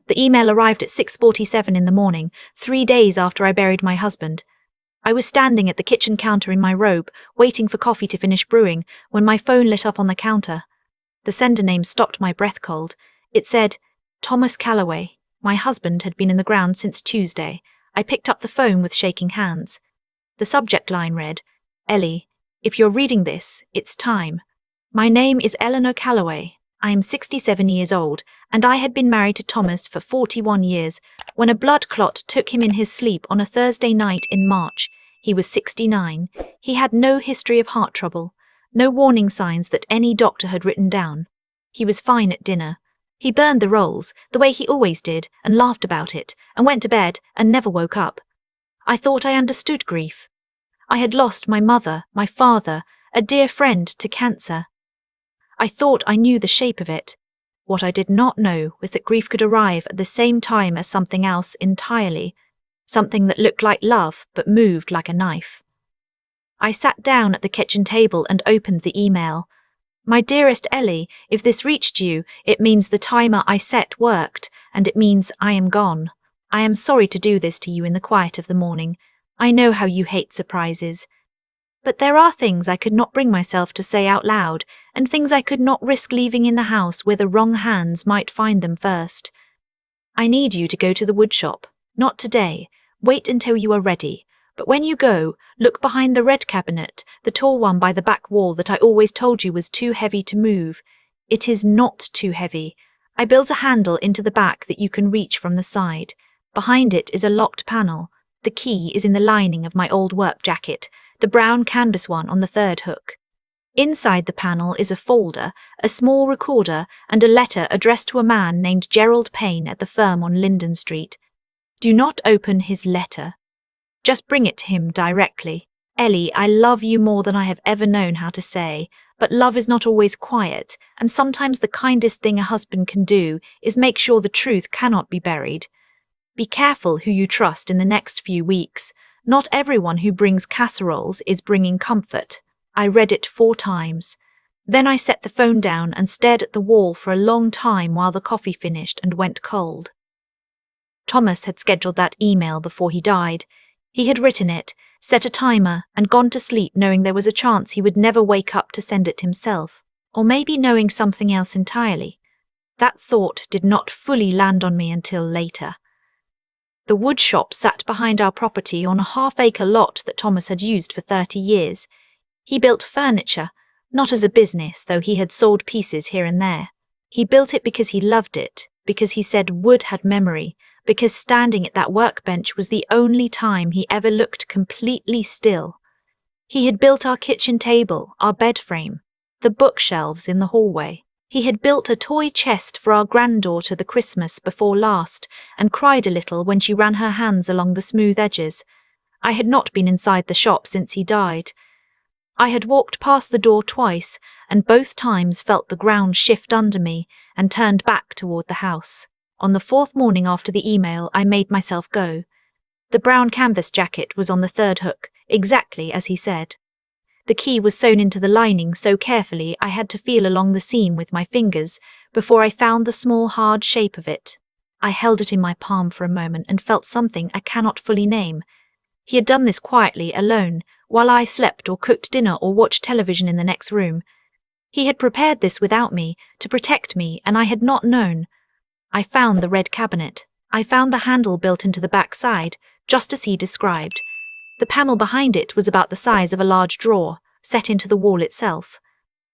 The email arrived at 6:47 in the morning, 3 days after I buried my husband. I was standing at the kitchen counter in my robe, waiting for coffee to finish brewing, when my phone lit up on the counter. The sender name stopped my breath cold. It said, Thomas Calloway. My husband had been in the ground since Tuesday. I picked up the phone with shaking hands. The subject line read, Ellie, if you're reading this, it's time. My name is Eleanor Calloway. I am 67 years old, and I had been married to Thomas for 41 years, when a blood clot took him in his sleep on a Thursday night in March. He was 69. He had no history of heart trouble, no warning signs that any doctor had written down. He was fine at dinner. He burned the rolls, the way he always did, and laughed about it, and went to bed, and never woke up. I thought I understood grief. I had lost my mother, my father, a dear friend to cancer. I thought I knew the shape of it. What I did not know was that grief could arrive at the same time as something else entirely, something that looked like love but moved like a knife. I sat down at the kitchen table and opened the email. My dearest Ellie, if this reached you, it means the timer I set worked, and it means I am gone. I am sorry to do this to you in the quiet of the morning. I know how you hate surprises. But there are things I could not bring myself to say out loud, and things I could not risk leaving in the house where the wrong hands might find them first. I need you to go to the woodshop. Not today. Wait until you are ready. But when you go, look behind the red cabinet, the tall one by the back wall that I always told you was too heavy to move. It is not too heavy. I built a handle into the back that you can reach from the side. Behind it is a locked panel. The key is in the lining of my old work jacket, the brown canvas one on the third hook. Inside the panel is a folder, a small recorder, and a letter addressed to a man named Gerald Payne at the firm on Linden Street. Do not open his letter. Just bring it to him directly. Ellie, I love you more than I have ever known how to say, but love is not always quiet, and sometimes the kindest thing a husband can do is make sure the truth cannot be buried. Be careful who you trust in the next few weeks. Not everyone who brings casseroles is bringing comfort. I read it 4 times. Then I set the phone down and stared at the wall for a long time while the coffee finished and went cold. Thomas had scheduled that email before he died. He had written it, set a timer, and gone to sleep knowing there was a chance he would never wake up to send it himself, or maybe knowing something else entirely. That thought did not fully land on me until later. The woodshop sat behind our property on a half-acre lot that Thomas had used for 30 years. He built furniture, not as a business, though he had sold pieces here and there. He built it because he loved it, because he said wood had memory, because standing at that workbench was the only time he ever looked completely still. He had built our kitchen table, our bed frame, the bookshelves in the hallway. He had built a toy chest for our granddaughter the Christmas before last, and cried a little when she ran her hands along the smooth edges. I had not been inside the shop since he died. I had walked past the door twice, and both times felt the ground shift under me, and turned back toward the house. On the 4th morning after the email, I made myself go. The brown canvas jacket was on the 3rd hook, exactly as he said. The key was sewn into the lining so carefully I had to feel along the seam with my fingers before I found the small hard shape of it. I held it in my palm for a moment and felt something I cannot fully name. He had done this quietly, alone, while I slept or cooked dinner or watched television in the next room. He had prepared this without me, to protect me, and I had not known. I found the red cabinet. I found the handle built into the back side, just as he described. The panel behind it was about the size of a large drawer, set into the wall itself.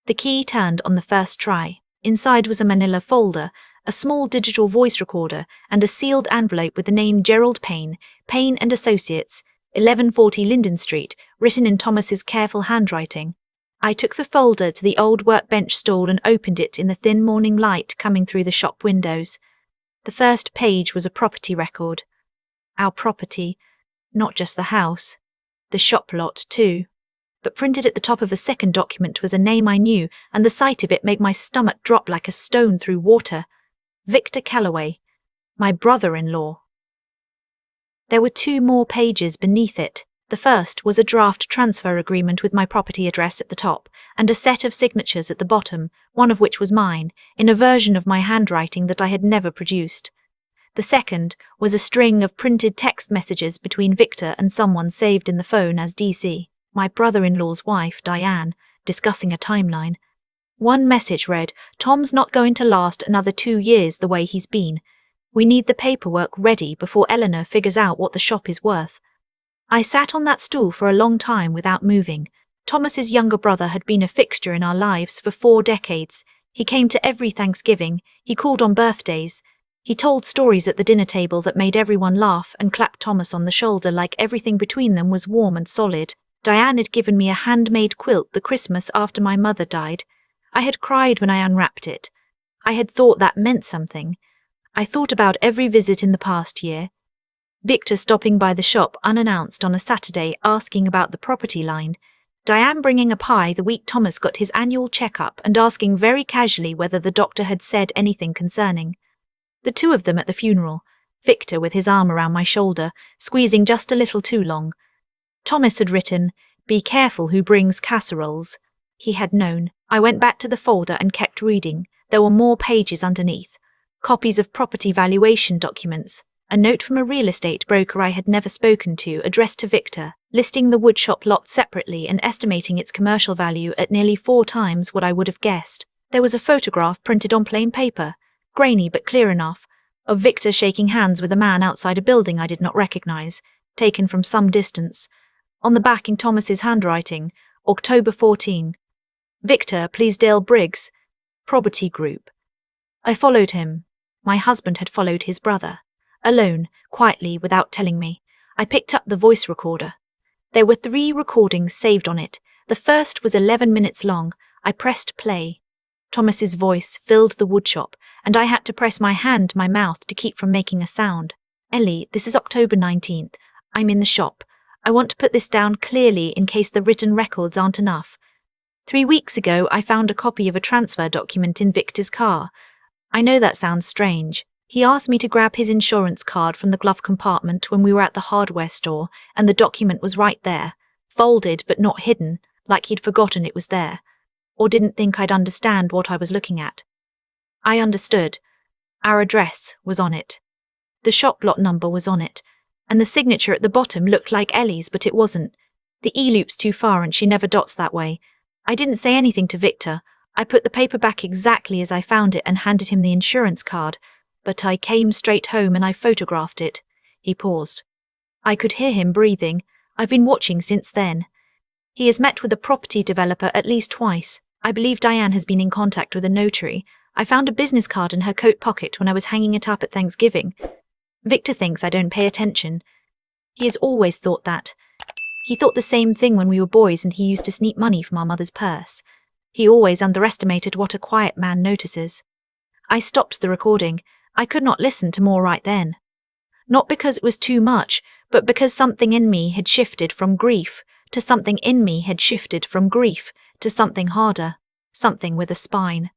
The key turned on the first try. Inside was a manila folder, a small digital voice recorder, and a sealed envelope with the name Gerald Payne, Payne and Associates, 1140 Linden Street, written in Thomas's careful handwriting. I took the folder to the old workbench stool and opened it in the thin morning light coming through the shop windows. The first page was a property record. Our property. Not just the house, the shop lot too. But printed at the top of the second document was a name I knew, and the sight of it made my stomach drop like a stone through water. Victor Calloway, my brother-in-law. There were 2 more pages beneath it. The first was a draft transfer agreement with my property address at the top, and a set of signatures at the bottom, one of which was mine, in a version of my handwriting that I had never produced. The second was a string of printed text messages between Victor and someone saved in the phone as DC, my brother-in-law's wife, Diane, discussing a timeline. One message read, "Tom's not going to last another 2 years the way he's been. We need the paperwork ready before Eleanor figures out what the shop is worth." I sat on that stool for a long time without moving. Thomas's younger brother had been a fixture in our lives for 4 decades. He came to every Thanksgiving, he called on birthdays. He told stories at the dinner table that made everyone laugh and clapped Thomas on the shoulder like everything between them was warm and solid. Diane had given me a handmade quilt the Christmas after my mother died. I had cried when I unwrapped it. I had thought that meant something. I thought about every visit in the past year. Victor stopping by the shop unannounced on a Saturday asking about the property line. Diane bringing a pie the week Thomas got his annual checkup and asking very casually whether the doctor had said anything concerning. The two of them at the funeral, Victor with his arm around my shoulder, squeezing just a little too long. Thomas had written, "Be careful who brings casseroles." He had known. I went back to the folder and kept reading. There were more pages underneath. Copies of property valuation documents. A note from a real estate broker I had never spoken to addressed to Victor, listing the woodshop lot separately and estimating its commercial value at nearly 4 times what I would have guessed. There was a photograph printed on plain paper, grainy but clear enough, of Victor shaking hands with a man outside a building I did not recognize, taken from some distance. On the back in Thomas's handwriting, October 14. Victor, please Dale Briggs, Property Group. I followed him. My husband had followed his brother. Alone, quietly, without telling me, I picked up the voice recorder. There were 3 recordings saved on it. The first was 11 minutes long. I pressed play. Thomas's voice filled the woodshop, and I had to press my hand to my mouth to keep from making a sound. "Ellie, this is October 19th. I'm in the shop. I want to put this down clearly in case the written records aren't enough. 3 weeks ago, I found a copy of a transfer document in Victor's car. I know that sounds strange. He asked me to grab his insurance card from the glove compartment when we were at the hardware store, and the document was right there, folded but not hidden, like he'd forgotten it was there, or didn't think I'd understand what I was looking at. I understood. Our address was on it. The shop lot number was on it, and the signature at the bottom looked like Ellie's, but it wasn't. The E loop's too far and she never dots that way. I didn't say anything to Victor. I put the paper back exactly as I found it and handed him the insurance card, but I came straight home and I photographed it. He paused. I could hear him breathing. I've been watching since then. He has met with a property developer at least twice. I believe Diane has been in contact with a notary. I found a business card in her coat pocket when I was hanging it up at Thanksgiving. Victor thinks I don't pay attention. He has always thought that. He thought the same thing when we were boys and he used to sneak money from our mother's purse. He always underestimated what a quiet man notices. I stopped the recording. I could not listen to more right then. Not because it was too much, but because something in me had shifted from grief to something in me had shifted from grief to something harder, something with a spine.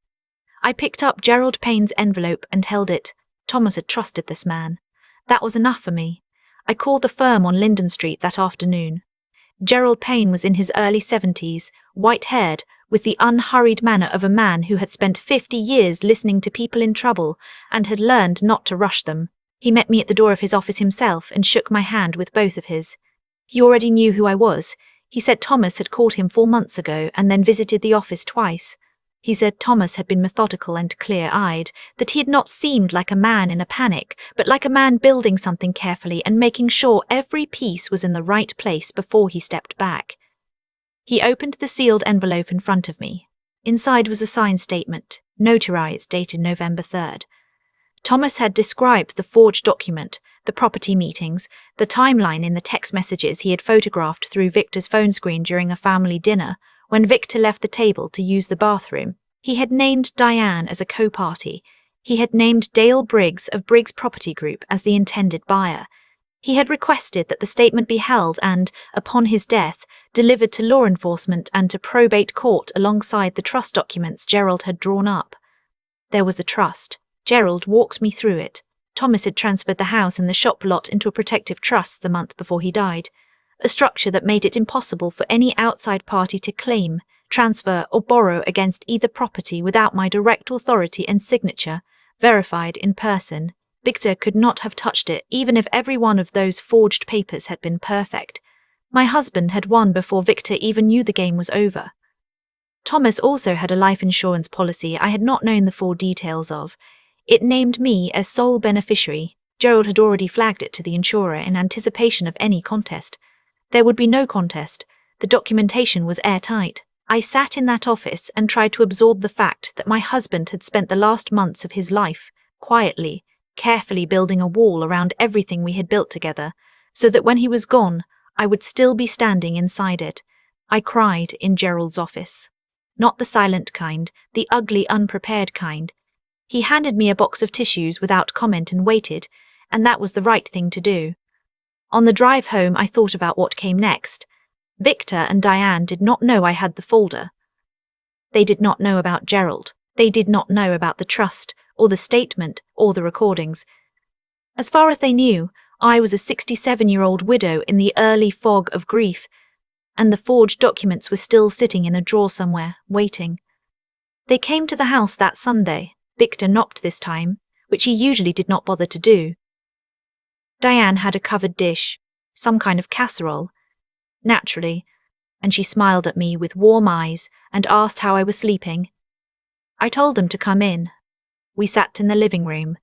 I picked up Gerald Payne's envelope and held it. Thomas had trusted this man. That was enough for me. I called the firm on Linden Street that afternoon. Gerald Payne was in his early 70s, white-haired, with the unhurried manner of a man who had spent 50 years listening to people in trouble and had learned not to rush them. He met me at the door of his office himself and shook my hand with both of his. He already knew who I was. He said Thomas had called him 4 months ago and then visited the office twice. He said Thomas had been methodical and clear-eyed, that he had not seemed like a man in a panic, but like a man building something carefully and making sure every piece was in the right place before he stepped back. He opened the sealed envelope in front of me. Inside was a signed statement, notarized, dated November 3rd. Thomas had described the forged document, the property meetings, the timeline in the text messages he had photographed through Victor's phone screen during a family dinner. When Victor left the table to use the bathroom, he had named Diane as a co-party. He had named Dale Briggs of Briggs Property Group as the intended buyer. He had requested that the statement be held and, upon his death, delivered to law enforcement and to probate court alongside the trust documents Gerald had drawn up. There was a trust. Gerald walked me through it. Thomas had transferred the house and the shop lot into a protective trust the month before he died, a structure that made it impossible for any outside party to claim, transfer, or borrow against either property without my direct authority and signature, verified in person. Victor could not have touched it, even if every one of those forged papers had been perfect. My husband had won before Victor even knew the game was over. Thomas also had a life insurance policy I had not known the full details of. It named me as sole beneficiary. Gerald had already flagged it to the insurer in anticipation of any contest. There would be no contest. The documentation was airtight. I sat in that office and tried to absorb the fact that my husband had spent the last months of his life, quietly, carefully building a wall around everything we had built together, so that when he was gone, I would still be standing inside it. I cried in Gerald's office. Not the silent kind, the ugly, unprepared kind. He handed me a box of tissues without comment and waited, and that was the right thing to do. On the drive home, I thought about what came next. Victor and Diane did not know I had the folder. They did not know about Gerald. They did not know about the trust, or the statement, or the recordings. As far as they knew, I was a 67-year-old widow in the early fog of grief, and the forged documents were still sitting in a drawer somewhere, waiting. They came to the house that Sunday. Victor knocked this time, which he usually did not bother to do. Diane had a covered dish, some kind of casserole, naturally, and she smiled at me with warm eyes and asked how I was sleeping. I told them to come in. We sat in the living room.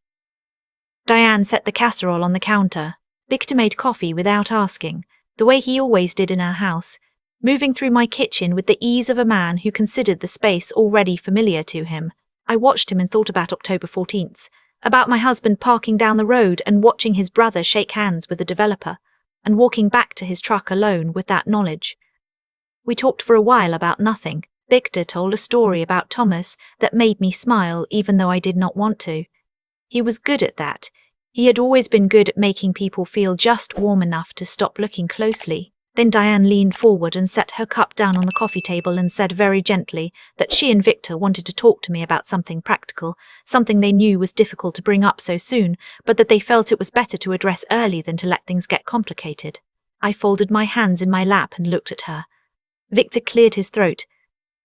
Diane set the casserole on the counter. Victor made coffee without asking, the way he always did in our house, moving through my kitchen with the ease of a man who considered the space already familiar to him. I watched him and thought about October 14th, about my husband parking down the road and watching his brother shake hands with the developer, and walking back to his truck alone with that knowledge. We talked for a while about nothing. Victor told a story about Thomas that made me smile even though I did not want to. He was good at that. He had always been good at making people feel just warm enough to stop looking closely. Then Diane leaned forward and set her cup down on the coffee table and said very gently that she and Victor wanted to talk to me about something practical, something they knew was difficult to bring up so soon, but that they felt it was better to address early than to let things get complicated. I folded my hands in my lap and looked at her. Victor cleared his throat.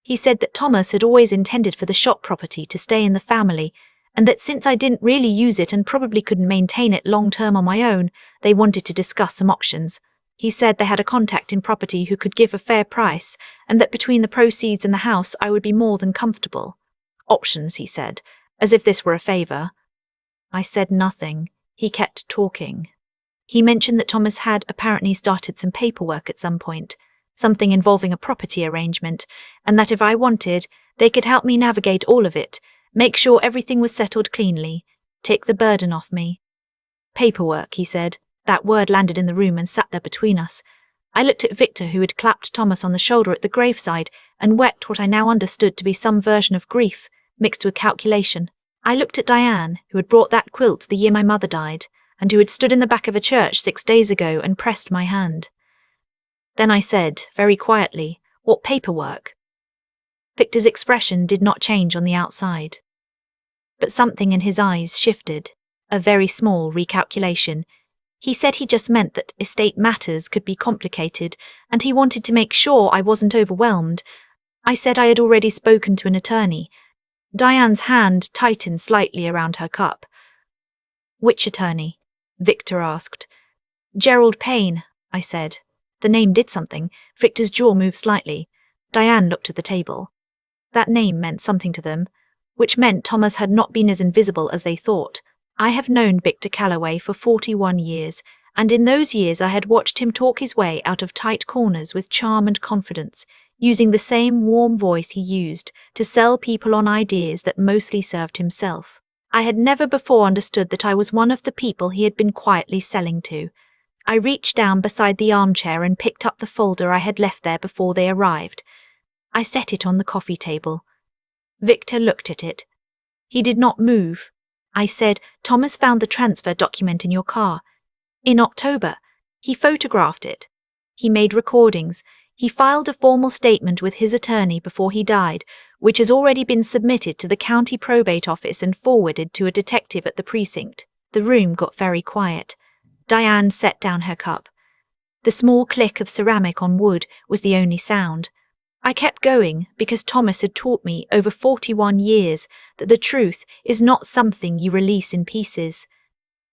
He said that Thomas had always intended for the shop property to stay in the family, and that since I didn't really use it and probably couldn't maintain it long-term on my own, they wanted to discuss some options. He said they had a contact in property who could give a fair price, and that between the proceeds and the house I would be more than comfortable. Options, he said, as if this were a favour. I said nothing. He kept talking. He mentioned that Thomas had apparently started some paperwork at some point, something involving a property arrangement, and that if I wanted, they could help me navigate all of it, make sure everything was settled cleanly, take the burden off me. Paperwork, he said. That word landed in the room and sat there between us. I looked at Victor, who had clapped Thomas on the shoulder at the graveside, and wept what I now understood to be some version of grief, mixed with calculation. I looked at Diane, who had brought that quilt the year my mother died, and who had stood in the back of a church 6 days ago and pressed my hand. Then I said, very quietly, "What paperwork?" Victor's expression did not change on the outside. But something in his eyes shifted, a very small recalculation. He said he just meant that estate matters could be complicated, and he wanted to make sure I wasn't overwhelmed. I said I had already spoken to an attorney. Diane's hand tightened slightly around her cup. "Which attorney?" Victor asked. "Gerald Payne," I said. The name did something. Victor's jaw moved slightly. Diane looked at the table. That name meant something to them, which meant Thomas had not been as invisible as they thought. I have known Victor Calloway for 41 years, and in those years I had watched him talk his way out of tight corners with charm and confidence, using the same warm voice he used to sell people on ideas that mostly served himself. I had never before understood that I was one of the people he had been quietly selling to. I reached down beside the armchair and picked up the folder I had left there before they arrived. I set it on the coffee table. Victor looked at it. He did not move. I said, "Thomas found the transfer document in your car. In October. He photographed it. He made recordings. He filed a formal statement with his attorney before he died, which has already been submitted to the county probate office and forwarded to a detective at the precinct." The room got very quiet. Diane set down her cup. The small click of ceramic on wood was the only sound. I kept going because Thomas had taught me over 41 years that the truth is not something you release in pieces.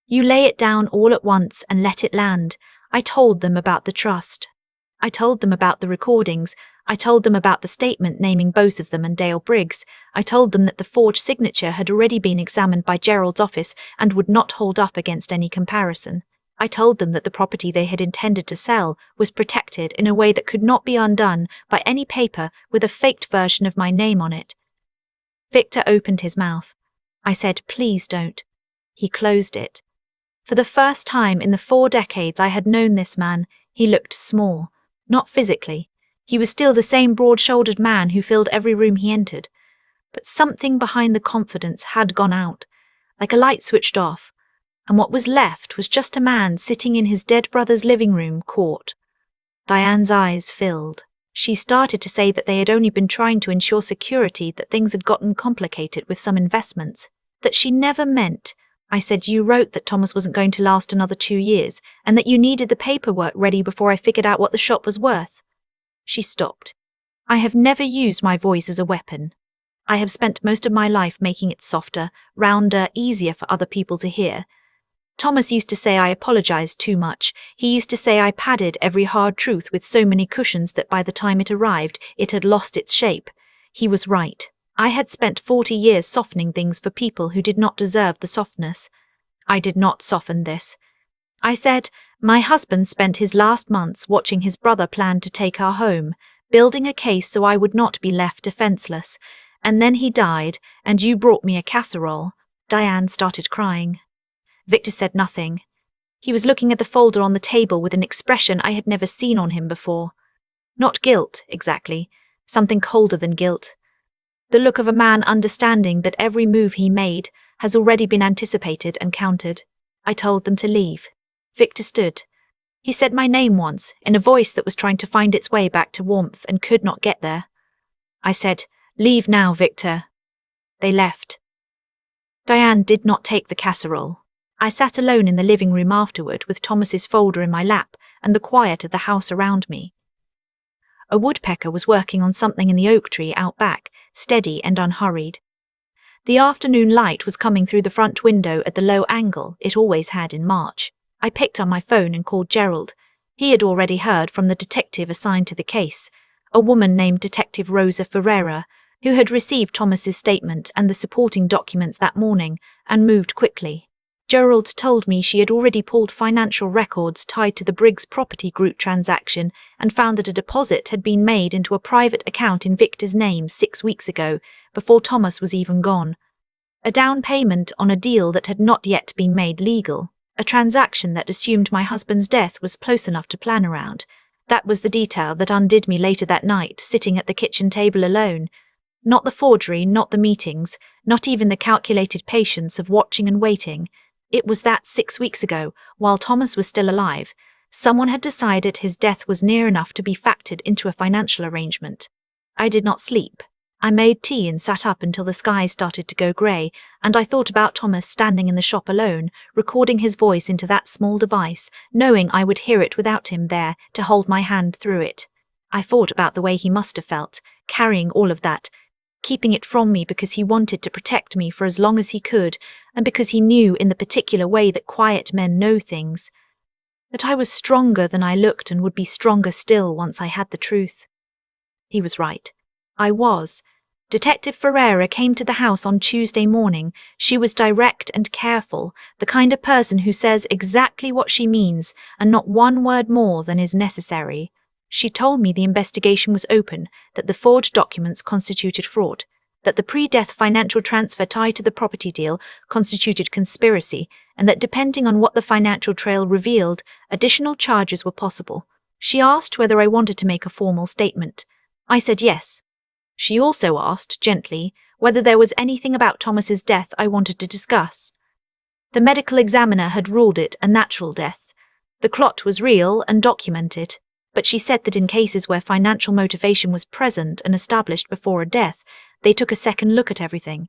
You lay it down all at once and let it land. I told them about the trust. I told them about the recordings. I told them about the statement naming both of them and Dale Briggs. I told them that the forged signature had already been examined by Gerald's office and would not hold up against any comparison. I told them that the property they had intended to sell was protected in a way that could not be undone by any paper with a faked version of my name on it. Victor opened his mouth. I said, "Please don't." He closed it. For the first time in the 4 decades I had known this man, he looked small. Not physically. He was still the same broad-shouldered man who filled every room he entered. But something behind the confidence had gone out, like a light switched off, and what was left was just a man sitting in his dead brother's living room, caught. Diane's eyes filled. She started to say that they had only been trying to ensure security, that things had gotten complicated with some investments, that she never meant. I said, "You wrote that Thomas wasn't going to last another 2 years, and that you needed the paperwork ready before I figured out what the shop was worth." She stopped. I have never used my voice as a weapon. I have spent most of my life making it softer, rounder, easier for other people to hear. Thomas used to say I apologized too much. He used to say I padded every hard truth with so many cushions that by the time it arrived, it had lost its shape. He was right. I had spent 40 years softening things for people who did not deserve the softness. I did not soften this. I said, "My husband spent his last months watching his brother plan to take our home, building a case so I would not be left defenseless. And then he died, and you brought me a casserole." Diane started crying. Victor said nothing. He was looking at the folder on the table with an expression I had never seen on him before. Not guilt, exactly. Something colder than guilt. The look of a man understanding that every move he made has already been anticipated and countered. I told them to leave. Victor stood. He said my name once, in a voice that was trying to find its way back to warmth and could not get there. I said, "Leave now, Victor." They left. Diane did not take the casserole. I sat alone in the living room afterward with Thomas's folder in my lap and the quiet of the house around me. A woodpecker was working on something in the oak tree out back, steady and unhurried. The afternoon light was coming through the front window at the low angle it always had in March. I picked up my phone and called Gerald. He had already heard from the detective assigned to the case, a woman named Detective Rosa Ferreira, who had received Thomas's statement and the supporting documents that morning and moved quickly. Gerald told me she had already pulled financial records tied to the Briggs Property Group transaction and found that a deposit had been made into a private account in Victor's name 6 weeks ago, before Thomas was even gone. A down payment on a deal that had not yet been made legal. A transaction that assumed my husband's death was close enough to plan around. That was the detail that undid me later that night, sitting at the kitchen table alone. Not the forgery, not the meetings, not even the calculated patience of watching and waiting. It was that 6 weeks ago, while Thomas was still alive, someone had decided his death was near enough to be factored into a financial arrangement. I did not sleep. I made tea and sat up until the sky started to go grey, and I thought about Thomas standing in the shop alone, recording his voice into that small device, knowing I would hear it without him there to hold my hand through it. I thought about the way he must have felt, carrying all of that, keeping it from me because he wanted to protect me for as long as he could, and because he knew in the particular way that quiet men know things. That I was stronger than I looked and would be stronger still once I had the truth. He was right. I was. Detective Ferreira came to the house on Tuesday morning. She was direct and careful, the kind of person who says exactly what she means and not one word more than is necessary. She told me the investigation was open, that the forged documents constituted fraud, that the pre-death financial transfer tied to the property deal constituted conspiracy, and that depending on what the financial trail revealed, additional charges were possible. She asked whether I wanted to make a formal statement. I said yes. She also asked, gently, whether there was anything about Thomas's death I wanted to discuss. The medical examiner had ruled it a natural death. The clot was real and documented, but she said that in cases where financial motivation was present and established before a death, they took a second look at everything.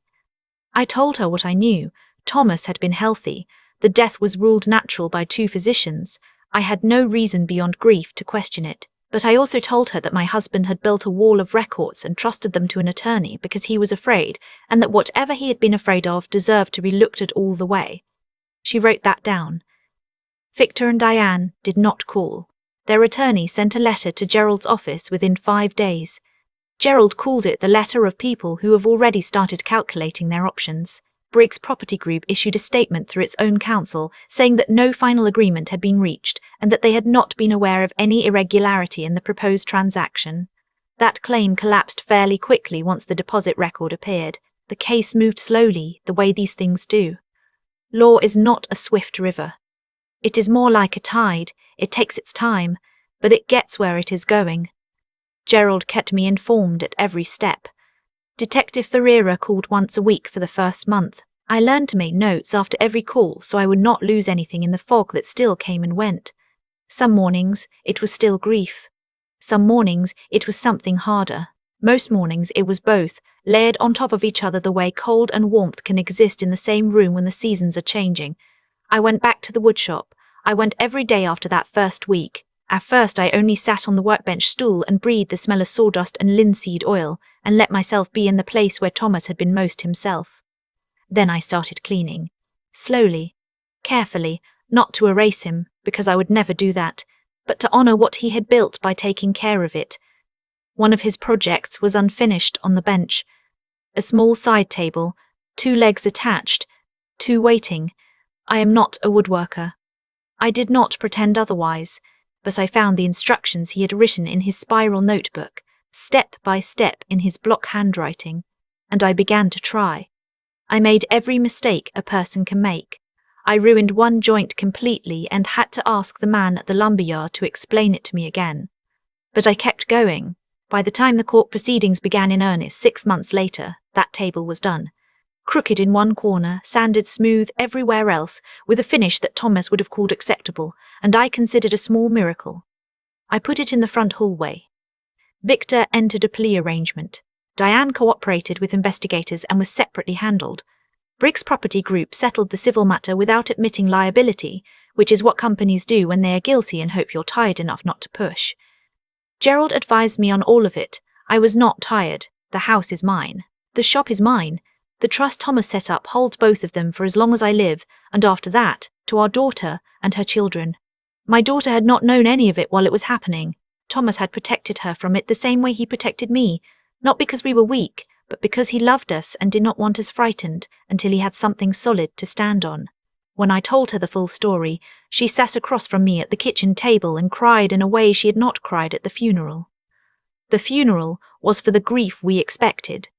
I told her what I knew. Thomas had been healthy. The death was ruled natural by 2 physicians. I had no reason beyond grief to question it. But I also told her that my husband had built a wall of records and trusted them to an attorney because he was afraid, and that whatever he had been afraid of deserved to be looked at all the way. She wrote that down. Victor and Diane did not call. Their attorney sent a letter to Gerald's office within 5 days. Gerald called it the letter of people who have already started calculating their options. Briggs Property Group issued a statement through its own counsel saying that no final agreement had been reached and that they had not been aware of any irregularity in the proposed transaction. That claim collapsed fairly quickly once the deposit record appeared. The case moved slowly, the way these things do. Law is not a swift river. It is more like a tide. It takes its time, but it gets where it is going. Gerald kept me informed at every step. Detective Ferreira called once a week for the first month. I learned to make notes after every call so I would not lose anything in the fog that still came and went. Some mornings, it was still grief. Some mornings, it was something harder. Most mornings, it was both, layered on top of each other the way cold and warmth can exist in the same room when the seasons are changing. I went back to the woodshop. I went every day after that first week. At first I only sat on the workbench stool and breathed the smell of sawdust and linseed oil, and let myself be in the place where Thomas had been most himself. Then I started cleaning. Slowly, carefully, not to erase him, because I would never do that, but to honor what he had built by taking care of it. One of his projects was unfinished on the bench. A small side table, 2 legs attached, 2 waiting. I am not a woodworker. I did not pretend otherwise, but I found the instructions he had written in his spiral notebook, step by step in his block handwriting, and I began to try. I made every mistake a person can make. I ruined one joint completely and had to ask the man at the lumberyard to explain it to me again. But I kept going. By the time the court proceedings began in earnest 6 months later, that table was done. Crooked in one corner, sanded smooth everywhere else, with a finish that Thomas would have called acceptable, and I considered a small miracle. I put it in the front hallway. Victor entered a plea arrangement. Diane cooperated with investigators and was separately handled. Briggs Property Group settled the civil matter without admitting liability, which is what companies do when they are guilty and hope you're tired enough not to push. Gerald advised me on all of it. I was not tired. The house is mine. The shop is mine. The trust Thomas set up holds both of them for as long as I live, and after that, to our daughter and her children. My daughter had not known any of it while it was happening. Thomas had protected her from it the same way he protected me, not because we were weak, but because he loved us and did not want us frightened until he had something solid to stand on. When I told her the full story, she sat across from me at the kitchen table and cried in a way she had not cried at the funeral. The funeral was for the grief we expected.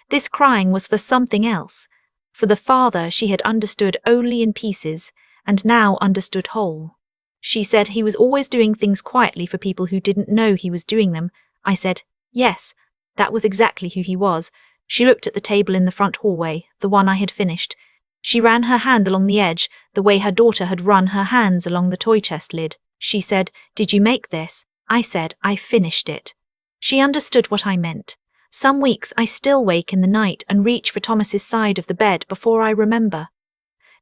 This crying was for something else, for the father she had understood only in pieces, and now understood whole. She said he was always doing things quietly for people who didn't know he was doing them. I said, yes, that was exactly who he was. She looked at the table in the front hallway, the one I had finished. She ran her hand along the edge, the way her daughter had run her hands along the toy chest lid. She said, did you make this? I said, I finished it. She understood what I meant. Some weeks I still wake in the night and reach for Thomas's side of the bed before I remember.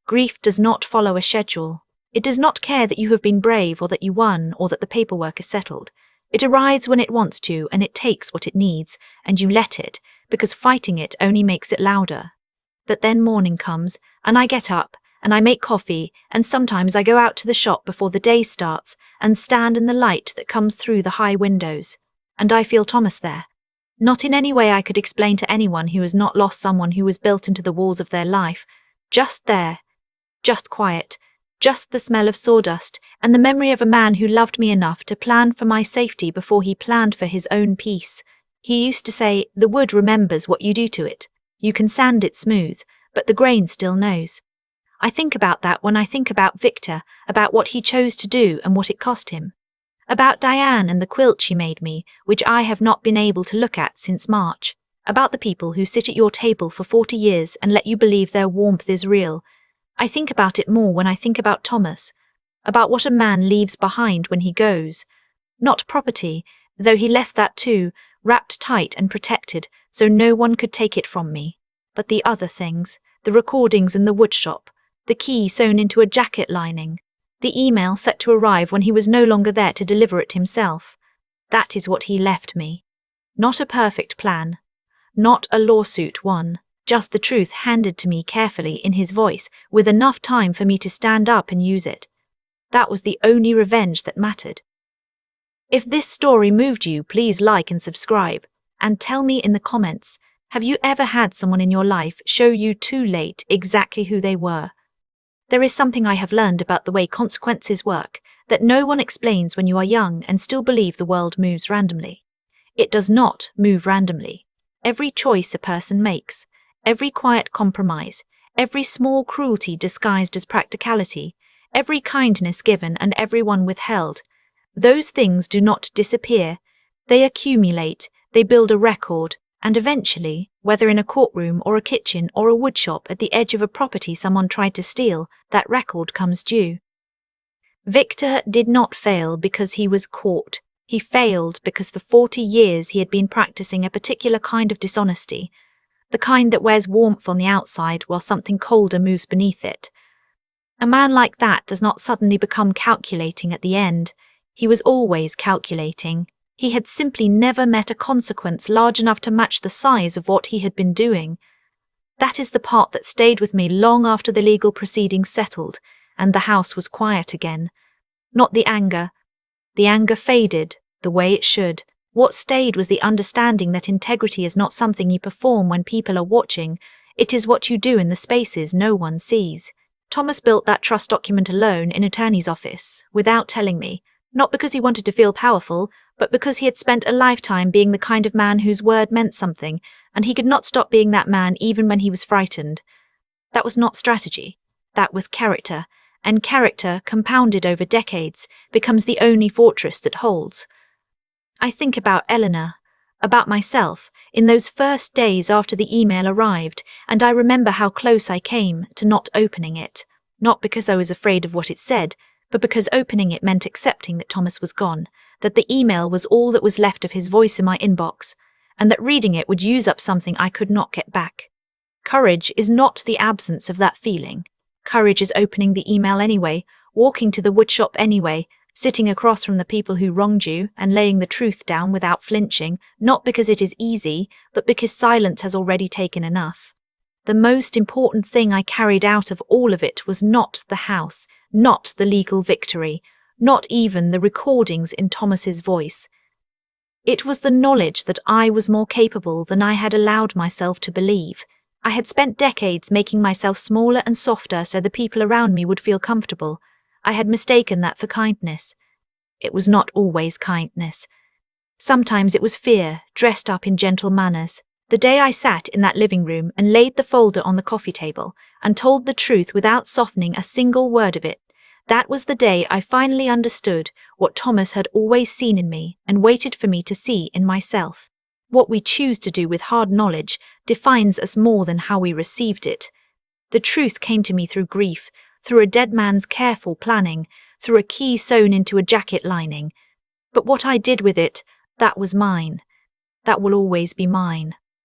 Grief does not follow a schedule. It does not care that you have been brave or that you won or that the paperwork is settled. It arrives when it wants to and it takes what it needs, and you let it, because fighting it only makes it louder. But then morning comes, and I get up, and I make coffee, and sometimes I go out to the shop before the day starts and stand in the light that comes through the high windows. And I feel Thomas there. Not in any way I could explain to anyone who has not lost someone who was built into the walls of their life. Just there. Just quiet. Just the smell of sawdust, and the memory of a man who loved me enough to plan for my safety before he planned for his own peace. He used to say, the wood remembers what you do to it. You can sand it smooth, but the grain still knows. I think about that when I think about Victor, about what he chose to do and what it cost him. About Diane and the quilt she made me, which I have not been able to look at since March. About the people who sit at your table for 40 years and let you believe their warmth is real. I think about it more when I think about Thomas, about what a man leaves behind when he goes. Not property, though he left that too, wrapped tight and protected, so no one could take it from me. But the other things, the recordings in the woodshop, the key sewn into a jacket lining, the email set to arrive when he was no longer there to deliver it himself. That is what he left me. Not a perfect plan. Not a lawsuit won. just the truth handed to me carefully in his voice, with enough time for me to stand up and use it. That was the only revenge that mattered. If this story moved you, please like and subscribe, and tell me in the comments, have you ever had someone in your life show you too late exactly who they were? There is something I have learned about the way consequences work that no one explains when you are young and still believe the world moves randomly. It does not move randomly. Every choice a person makes, every quiet compromise, every small cruelty disguised as practicality, every kindness given and every one withheld, those things do not disappear. They accumulate, they build a record, and eventually, whether in a courtroom or a kitchen or a woodshop at the edge of a property someone tried to steal, that record comes due. Victor did not fail because he was caught. He failed because for 40 years he had been practicing a particular kind of dishonesty, the kind that wears warmth on the outside while something colder moves beneath it. A man like that does not suddenly become calculating at the end. He was always calculating. He had simply never met a consequence large enough to match the size of what he had been doing. That is the part that stayed with me long after the legal proceedings settled and the house was quiet again. Not the anger. The anger faded, the way it should. What stayed was the understanding that integrity is not something you perform when people are watching. It is what you do in the spaces no one sees. Thomas built that trust document alone in an attorney's office, without telling me, not because he wanted to feel powerful, but because he had spent a lifetime being the kind of man whose word meant something, and he could not stop being that man even when he was frightened. That was not strategy. That was character, and character, compounded over decades, becomes the only fortress that holds. I think about Eleanor, about myself, in those first days after the email arrived, and I remember how close I came to not opening it, not because I was afraid of what it said, but because opening it meant accepting that Thomas was gone, that the email was all that was left of his voice in my inbox, and that reading it would use up something I could not get back. Courage is not the absence of that feeling. Courage is opening the email anyway, walking to the woodshop anyway, sitting across from the people who wronged you and laying the truth down without flinching, not because it is easy, but because silence has already taken enough. The most important thing I carried out of all of it was not the house, not the legal victory, not even the recordings in Thomas's voice. It was the knowledge that I was more capable than I had allowed myself to believe. I had spent decades making myself smaller and softer so the people around me would feel comfortable. I had mistaken that for kindness. It was not always kindness. Sometimes it was fear, dressed up in gentle manners. The day I sat in that living room and laid the folder on the coffee table and told the truth without softening a single word of it, that was the day I finally understood what Thomas had always seen in me and waited for me to see in myself. What we choose to do with hard knowledge defines us more than how we received it. The truth came to me through grief, through a dead man's careful planning, through a key sewn into a jacket lining. But what I did with it, that was mine. That will always be mine.